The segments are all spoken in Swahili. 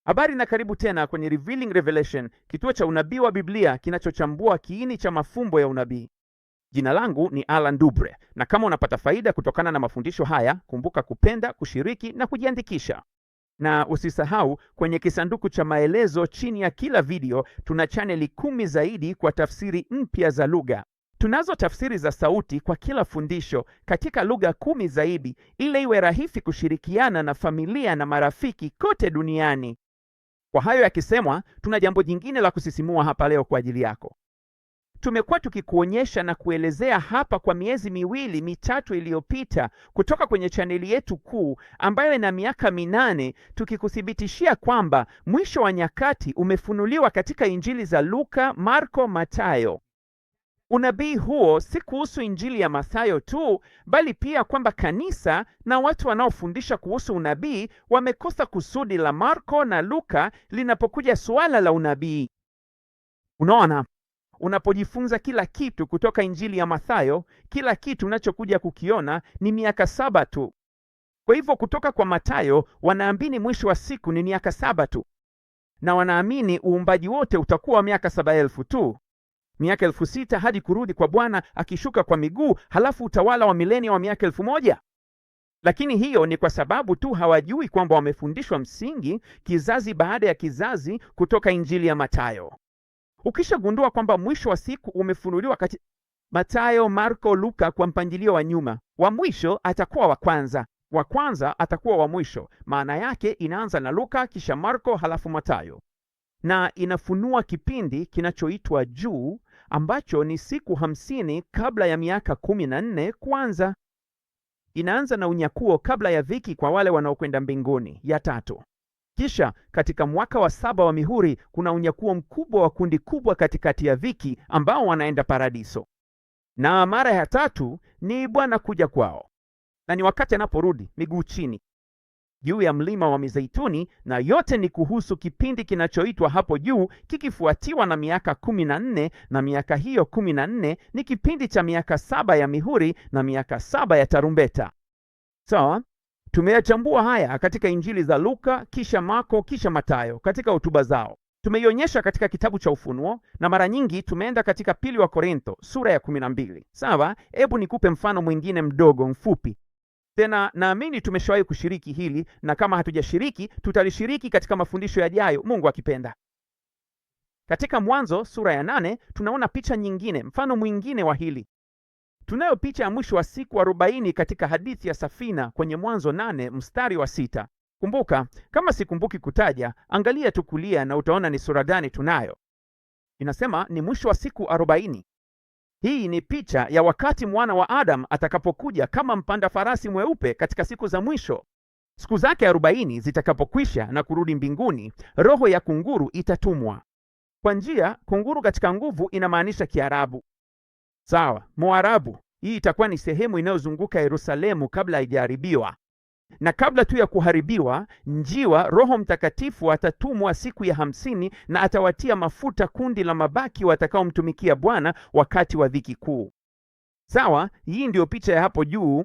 Habari na karibu tena kwenye Revealing Revelation, kituo cha unabii wa Biblia kinachochambua kiini cha mafumbo ya unabii. Jina langu ni Alan Dubre, na kama unapata faida kutokana na mafundisho haya, kumbuka kupenda, kushiriki na kujiandikisha. Na usisahau, kwenye kisanduku cha maelezo chini ya kila video tuna chaneli 10 zaidi kwa tafsiri mpya za lugha. Tunazo tafsiri za sauti kwa kila fundisho katika lugha 10 zaidi, ili iwe rahisi kushirikiana na familia na marafiki kote duniani. Kwa hayo yakisemwa, tuna jambo jingine la kusisimua hapa leo kwa ajili yako. Tumekuwa tukikuonyesha na kuelezea hapa kwa miezi 2-3 iliyopita kutoka kwenye chaneli yetu kuu ambayo ina miaka 8, tukikuthibitishia kwamba mwisho wa nyakati umefunuliwa katika Injili za Luka, Marko, Mathayo. Unabii huo si kuhusu Injili ya Mathayo tu, bali pia kwamba kanisa na watu wanaofundisha kuhusu unabii wamekosa kusudi la Marko na Luka linapokuja suala la unabii. Unaona, unapojifunza kila kitu kutoka Injili ya Mathayo, kila kitu unachokuja kukiona ni miaka 7 tu. Kwa hivyo kutoka kwa Mathayo wanaamini mwisho wa siku ni miaka 7 tu, na wanaamini uumbaji wote utakuwa wa miaka 7,000 tu, miaka 6,000 hadi kurudi kwa Bwana akishuka kwa miguu, halafu utawala wa milenia wa miaka 1,000. Lakini hiyo ni kwa sababu tu hawajui kwamba wamefundishwa msingi kizazi baada ya kizazi kutoka Injili ya Mathayo. Ukishagundua kwamba mwisho wa siku umefunuliwa kati Mathayo, Marko, Luka kwa mpangilio wa nyuma, wa mwisho atakuwa wa kwanza, wa kwanza atakuwa wa mwisho. Maana yake inaanza na Luka, kisha Marko, halafu Mathayo, na inafunua kipindi kinachoitwa juu, ambacho ni siku 50 kabla ya miaka 14 kwanza. Inaanza na unyakuo kabla ya dhiki kwa wale wanaokwenda mbinguni, ya 3. Kisha katika mwaka wa 7 wa mihuri kuna unyakuo mkubwa wa kundi kubwa katikati ya dhiki ambao wanaenda paradiso. Na mara ya 3 ni Bwana kuja kwao, na ni wakati anaporudi miguu chini juu ya mlima wa Mizeituni, na yote ni kuhusu kipindi kinachoitwa hapo juu, kikifuatiwa na miaka 14, na miaka hiyo 14 ni kipindi cha miaka 7 ya mihuri na miaka 7 ya tarumbeta. Sawa? Tumeyachambua haya katika Injili za Luka, kisha Marko, kisha Mathayo katika hotuba zao. Tumeionyesha katika kitabu cha Ufunuo, na mara nyingi tumeenda katika 2 wa Korintho sura ya 12. Sawa? Hebu nikupe mfano mwingine mdogo mfupi. Tena naamini tumeshawahi kushiriki hili, na kama hatujashiriki tutalishiriki katika mafundisho yajayo, Mungu akipenda. Katika Mwanzo sura ya 8 tunaona picha nyingine, mfano mwingine wa hili. Tunayo picha ya mwisho wa siku 40 katika hadithi ya safina kwenye Mwanzo 8 mstari wa 6. Kumbuka, kama sikumbuki kutaja, angalia tu kulia na utaona ni sura gani tunayo. Inasema ni mwisho wa siku 40. Hii ni picha ya wakati mwana wa Adam atakapokuja kama mpanda farasi mweupe katika siku za mwisho. Siku zake 40 zitakapokwisha na kurudi mbinguni, roho ya kunguru itatumwa. Kwa njia, kunguru katika nguvu inamaanisha Kiarabu. Sawa, Moarabu. Hii itakuwa ni sehemu inayozunguka Yerusalemu kabla haijaharibiwa. Na kabla tu ya kuharibiwa, njiwa Roho Mtakatifu atatumwa siku ya 50 na atawatia mafuta kundi la mabaki watakaomtumikia Bwana wakati wa dhiki kuu. Sawa, hii ndio picha ya hapo juu.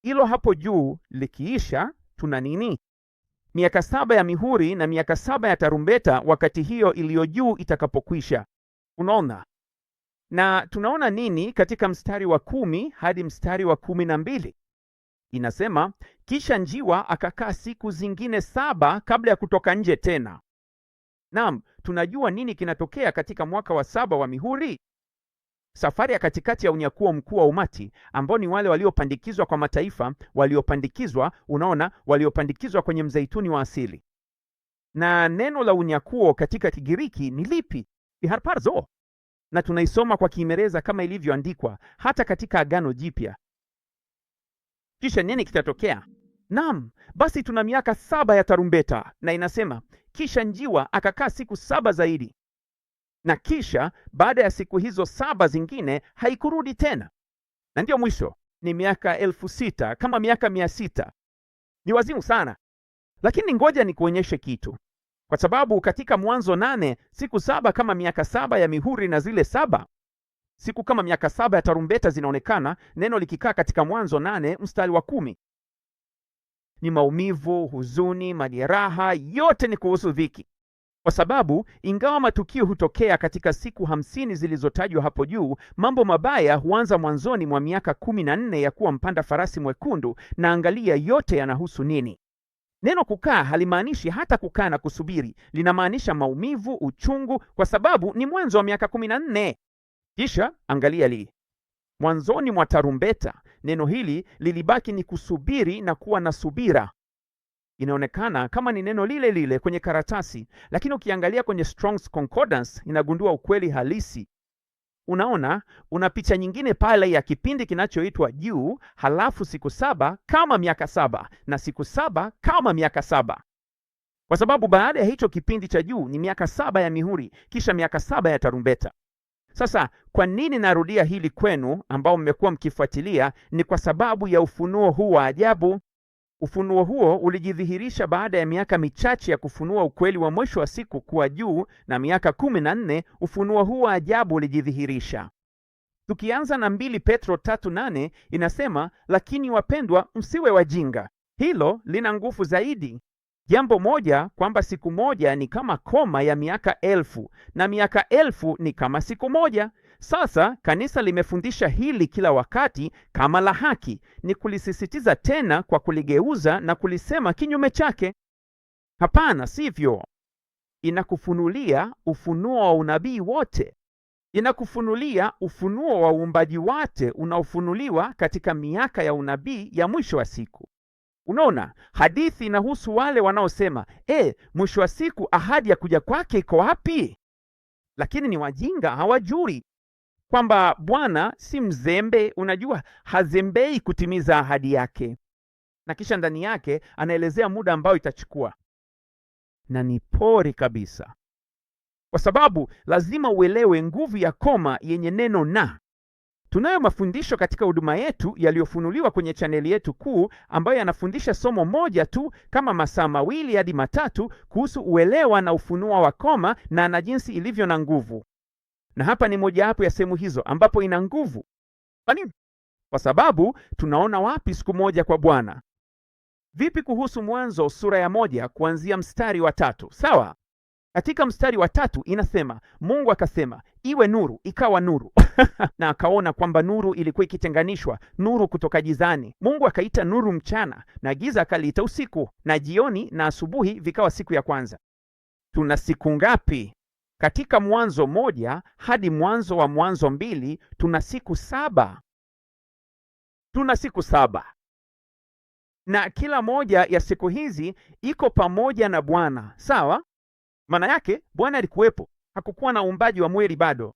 Hilo hapo juu likiisha, tuna nini? Miaka 7 ya mihuri na miaka 7 ya tarumbeta wakati hiyo iliyo juu itakapokwisha. Unaona? Na tunaona nini katika mstari wa 10 hadi mstari wa 12? Inasema, kisha njiwa akakaa siku zingine 7 kabla ya kutoka nje tena. Naam, tunajua nini kinatokea katika mwaka wa 7 wa mihuri. Safari ya katikati ya unyakuo mkuu wa umati, ambao ni wale waliopandikizwa kwa mataifa, waliopandikizwa kwenye mzeituni wa asili. Na neno la unyakuo katika Kigiriki ni lipi? Harparzo. Na tunaisoma kwa Kiingereza kama ilivyoandikwa hata katika Agano Jipya. Kisha nini kitatokea? Naam, basi tuna miaka 7 ya tarumbeta, na inasema kisha njiwa akakaa siku 7 zaidi, na kisha baada ya siku hizo 7 zingine haikurudi tena, na ndio mwisho. Ni miaka 6,000 kama miaka 600. Ni wazimu sana, lakini ngoja nikuonyeshe kitu. Kwa sababu katika Mwanzo 8 siku 7 kama miaka 7 ya mihuri, na zile 7 siku kama miaka 7 ya tarumbeta zinaonekana, neno likikaa katika Mwanzo 8 mstari wa 10. Ni maumivu, huzuni, majeraha, yote ni kuhusu dhiki. Kwa sababu ingawa matukio hutokea katika siku 50 zilizotajwa hapo juu, mambo mabaya huanza mwanzoni mwa miaka 14 ya kuwa mpanda farasi mwekundu, na angalia yote yanahusu nini. Neno kukaa halimaanishi hata kukaa na kusubiri, linamaanisha maumivu, uchungu, kwa sababu ni mwanzo wa miaka 14. Kisha angalia mwanzoni mwa tarumbeta, neno hili lilibaki ni kusubiri na kuwa na subira. Inaonekana kama ni neno lile lile kwenye karatasi, lakini ukiangalia kwenye Strong's Concordance inagundua ukweli halisi. Unaona, una picha nyingine pale ya kipindi kinachoitwa juu, halafu siku 7 kama miaka 7 na siku 7 kama miaka 7. Kwa sababu baada ya hicho kipindi cha juu ni miaka 7 ya mihuri, kisha miaka 7 ya tarumbeta. Sasa kwa nini narudia hili kwenu ambao mmekuwa mkifuatilia? Ni kwa sababu ya ufunuo huu wa ajabu. Ufunuo huo ulijidhihirisha baada ya miaka michache ya kufunua ukweli wa mwisho wa siku kuwa juu, na miaka 14 ufunuo huu wa ajabu ulijidhihirisha. Tukianza na 2 Petro 3:8 inasema, lakini wapendwa, msiwe wajinga. Hilo lina nguvu zaidi. Jambo moja, kwamba siku moja ni kama koma ya miaka 1000 na miaka 1000 ni kama siku moja. Sasa kanisa limefundisha hili kila wakati kama la haki, ni kulisisitiza tena kwa kuligeuza na kulisema kinyume chake. Hapana, sivyo. Inakufunulia ufunuo wa unabii wote. Inakufunulia ufunuo wa uumbaji wote unaofunuliwa katika miaka ya unabii ya mwisho wa siku. Unaona, hadithi inahusu wale wanaosema, mwisho wa siku ahadi ya kuja kwake iko wapi? Lakini ni wajinga, hawajui kwamba Bwana si mzembe. Unajua, hazembei kutimiza ahadi yake, na kisha ndani yake anaelezea muda ambao itachukua, na ni pori kabisa, kwa sababu lazima uelewe nguvu ya koma yenye neno na. Tunayo mafundisho katika huduma yetu yaliyofunuliwa kwenye chaneli yetu kuu, ambayo yanafundisha somo moja tu kama masaa 2 hadi 3 kuhusu uelewa na ufunuo wa koma na jinsi ilivyo na nguvu. Na hapa ni mojawapo ya sehemu hizo ambapo ina nguvu. Kwa nini? Kwa sababu tunaona wapi siku moja kwa Bwana. Vipi kuhusu Mwanzo sura ya 1 kuanzia mstari wa 3? Sawa? Katika mstari wa 3 inasema, Mungu akasema, iwe nuru, ikawa nuru. Na akaona kwamba nuru ilikuwa ikitenganishwa, nuru kutoka gizani. Mungu akaita nuru mchana, na giza akaliita usiku, na jioni na asubuhi vikawa siku ya kwanza. Tuna siku ngapi? Katika Mwanzo 1 hadi mwanzo wa Mwanzo 2 tuna siku 7. Tuna siku 7. Na kila moja ya siku hizi iko pamoja na Bwana. Sawa? Maana yake Bwana alikuwepo, hakukuwa na uumbaji wa mwili bado.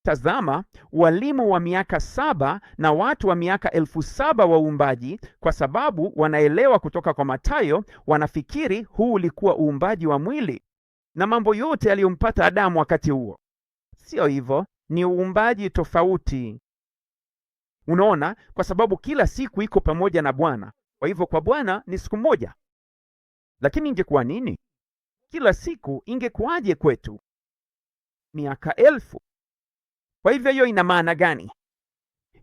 Tazama, walimu wa miaka 7 na watu wa miaka 7,000 wa uumbaji, kwa sababu wanaelewa kutoka kwa Mathayo, wanafikiri huu ulikuwa uumbaji wa mwili na mambo yote yaliyompata Adamu wakati huo. Sio hivyo, ni uumbaji tofauti. Unaona, kwa sababu kila siku iko pamoja na Bwana. Kwa hivyo kwa Bwana ni siku moja. Lakini ingekuwa nini? Kila siku ingekuwaje kwetu? Miaka 1000. Kwa hivyo hiyo ina maana gani?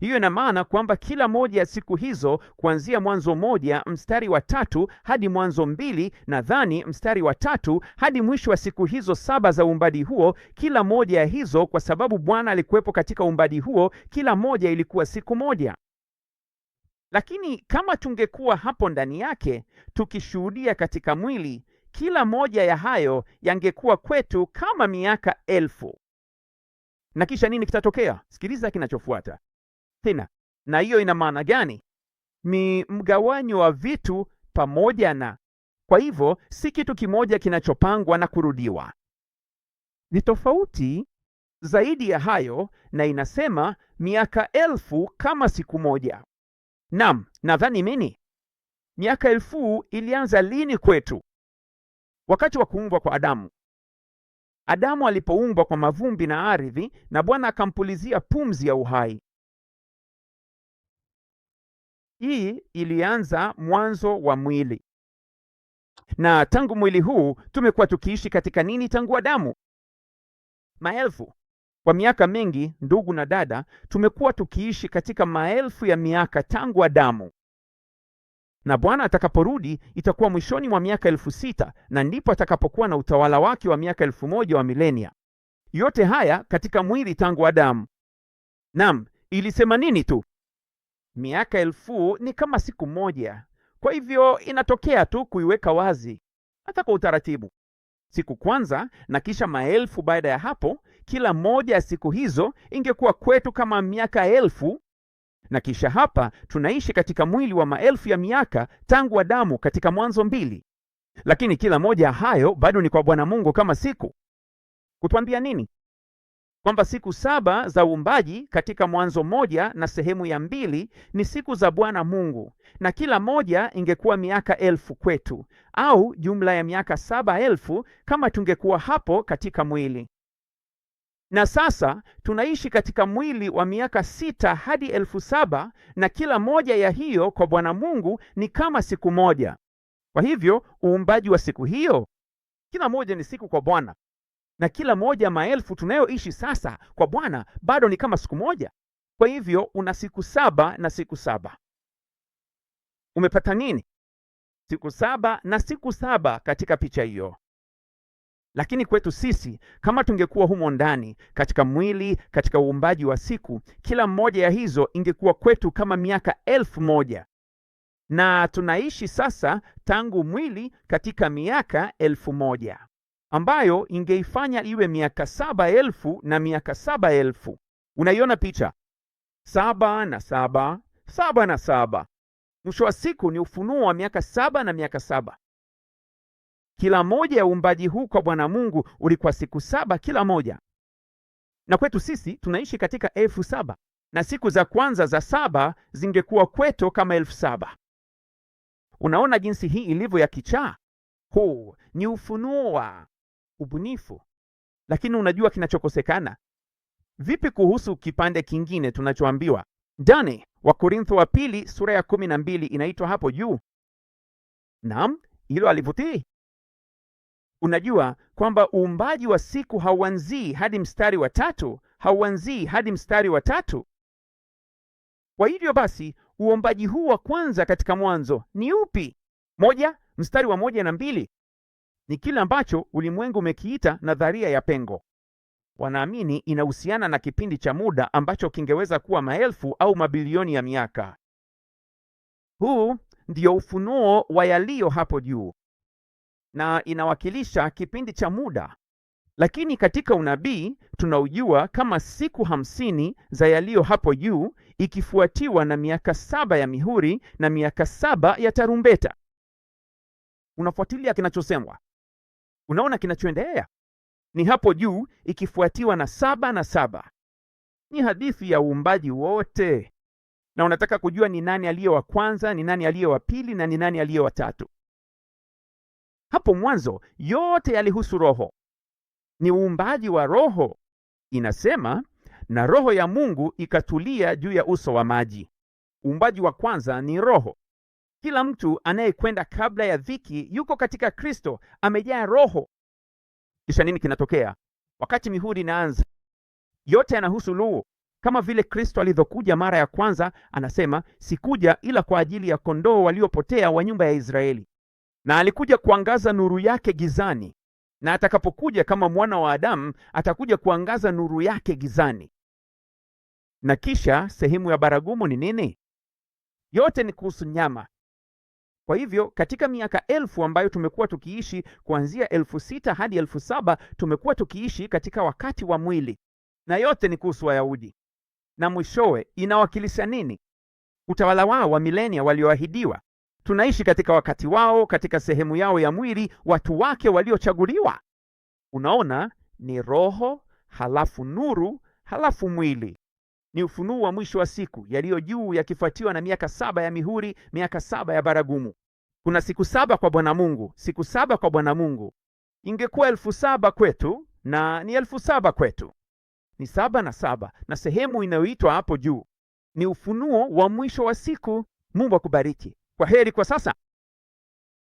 Hiyo ina maana kwamba kila moja ya siku hizo, kuanzia Mwanzo 1 mstari wa 3 hadi Mwanzo 2 nadhani mstari wa 3 hadi mwisho wa siku hizo 7 za uumbaji huo, kila moja ya hizo, kwa sababu Bwana alikuwepo katika uumbaji huo, kila moja ilikuwa siku moja. Lakini kama tungekuwa hapo ndani yake tukishuhudia katika mwili, kila moja ya hayo yangekuwa kwetu kama miaka 1000. Na kisha nini kitatokea? Sikiliza kinachofuata tena. Na hiyo ina maana gani? Ni mgawanyo wa vitu pamoja na. Kwa hivyo si kitu kimoja kinachopangwa na kurudiwa, ni tofauti zaidi ya hayo, na inasema miaka 1000 kama siku moja. Naam, nadhani mimi miaka 1000 ilianza lini kwetu? Wakati wa kuumbwa kwa Adamu. Adamu alipoumbwa kwa mavumbi na ardhi, na Bwana akampulizia pumzi ya uhai. Hii ilianza mwanzo wa mwili. Na tangu mwili huu tumekuwa tukiishi katika nini tangu Adamu? Maelfu. Kwa miaka mingi, ndugu na dada, tumekuwa tukiishi katika maelfu ya miaka tangu Adamu. na Bwana atakaporudi itakuwa mwishoni mwa miaka 6,000, na ndipo atakapokuwa na utawala wake wa miaka 1,000 wa milenia. Yote haya katika mwili tangu Adamu. Naam, ilisema nini tu? Miaka 1,000 ni kama siku moja. Kwa hivyo inatokea tu kuiweka wazi, hata kwa utaratibu. Siku kwanza na kisha maelfu baada ya hapo, kila moja ya siku hizo ingekuwa kwetu kama miaka 1,000. Na kisha hapa tunaishi katika mwili wa maelfu ya miaka tangu Adamu katika Mwanzo 2. Lakini kila moja hayo bado ni kwa Bwana Mungu kama siku. Kutuambia nini? Kwamba siku 7 za uumbaji katika Mwanzo 1 na sehemu ya 2 ni siku za Bwana Mungu, na kila moja ingekuwa miaka 1,000 kwetu, au jumla ya miaka 7,000 kama tungekuwa hapo katika mwili. Na sasa tunaishi katika mwili wa miaka 6 hadi 7,000, na kila moja ya hiyo kwa Bwana Mungu ni kama siku moja. Kwa hivyo uumbaji wa siku hiyo, kila moja ni siku kwa Bwana, na kila moja maelfu tunayoishi sasa kwa Bwana bado ni kama siku moja. Kwa hivyo una siku 7 na siku 7. Umepata nini? Siku 7 na siku 7 katika picha hiyo. Lakini kwetu sisi, kama tungekuwa humo ndani katika mwili, katika uumbaji wa siku, kila mmoja ya hizo ingekuwa kwetu kama miaka 1,000. Na tunaishi sasa tangu mwili katika miaka 1,000, ambayo ingeifanya iwe miaka 7,000 na miaka 7,000. Unaiona picha? 7 na 7, 7 na 7. Mwisho wa siku ni ufunuo wa miaka 7 na miaka 7. Kila moja ya uumbaji huu kwa Bwana Mungu ulikuwa siku 7 kila moja. Na kwetu sisi tunaishi katika 7,000, na siku za kwanza za 7 zingekuwa kwetu kama 7,000. Unaona jinsi hii ilivyo ya kichaa? Huu ni ufunuo wa ubunifu. Lakini unajua kinachokosekana? Vipi kuhusu kipande kingine tunachoambiwa ndani wa Korintho wa pili sura ya 12 inaitwa hapo juu? Naam, hilo alivutii. Unajua kwamba uumbaji wa siku hauanzii hadi mstari wa 3, hauanzii hadi mstari wa 3. Kwa hivyo basi, uumbaji huu wa kwanza katika Mwanzo ni upi? 1 mstari wa 1 na 2 ni kile ambacho ulimwengu umekiita nadharia ya pengo. Wanaamini inahusiana na kipindi cha muda ambacho kingeweza kuwa maelfu au mabilioni ya miaka. Huu ndio ufunuo wa yaliyo hapo juu, na inawakilisha kipindi cha muda. Lakini katika unabii tunaujua kama siku 50 za yaliyo hapo juu, ikifuatiwa na miaka 7 ya mihuri na miaka 7 ya tarumbeta. Unafuatilia kinachosemwa? Unaona kinachoendelea? Ni hapo juu ikifuatiwa na 7 na 7. Ni hadithi ya uumbaji wote. Na unataka kujua ni nani aliye wa kwanza, ni nani aliye wa pili, na ni nani aliye wa tatu? Hapo mwanzo yote yalihusu roho. Ni uumbaji wa roho. Inasema, na roho ya Mungu ikatulia juu ya uso wa maji. Uumbaji wa kwanza ni roho. Kila mtu anayekwenda kabla ya dhiki yuko katika Kristo, amejaa roho. Kisha nini kinatokea? Wakati mihuri inaanza, yote yanahusu roho. Kama vile Kristo alivyokuja mara ya kwanza, anasema, sikuja ila kwa ajili ya kondoo waliopotea wa nyumba ya Israeli. Na alikuja kuangaza nuru yake gizani, na atakapokuja kama mwana wa Adamu atakuja kuangaza nuru yake gizani. Na kisha sehemu ya baragumu ni nini? Yote ni kuhusu nyama. Kwa hivyo katika miaka 1,000 ambayo tumekuwa tukiishi kuanzia 6,000 hadi 7,000, tumekuwa tukiishi katika wakati wa mwili, na yote ni kuhusu Wayahudi. Na mwishowe inawakilisha nini? Utawala wao wa milenia walioahidiwa. Tunaishi katika wakati wao, katika sehemu yao ya mwili, watu wake waliochaguliwa. Unaona, ni roho, halafu nuru, halafu mwili. Ni ufunuo wa mwisho wa siku yaliyo juu, yakifuatiwa na miaka 7 ya mihuri, miaka 7 ya baragumu. Kuna siku 7 kwa Bwana Mungu, siku 7 kwa Bwana Mungu. Ingekuwa 7,000 kwetu na ni 7,000 kwetu. Ni 7 na 7, na sehemu inayoitwa hapo juu ni ufunuo wa mwisho wa siku. Mungu akubariki. Kwa heri kwa sasa.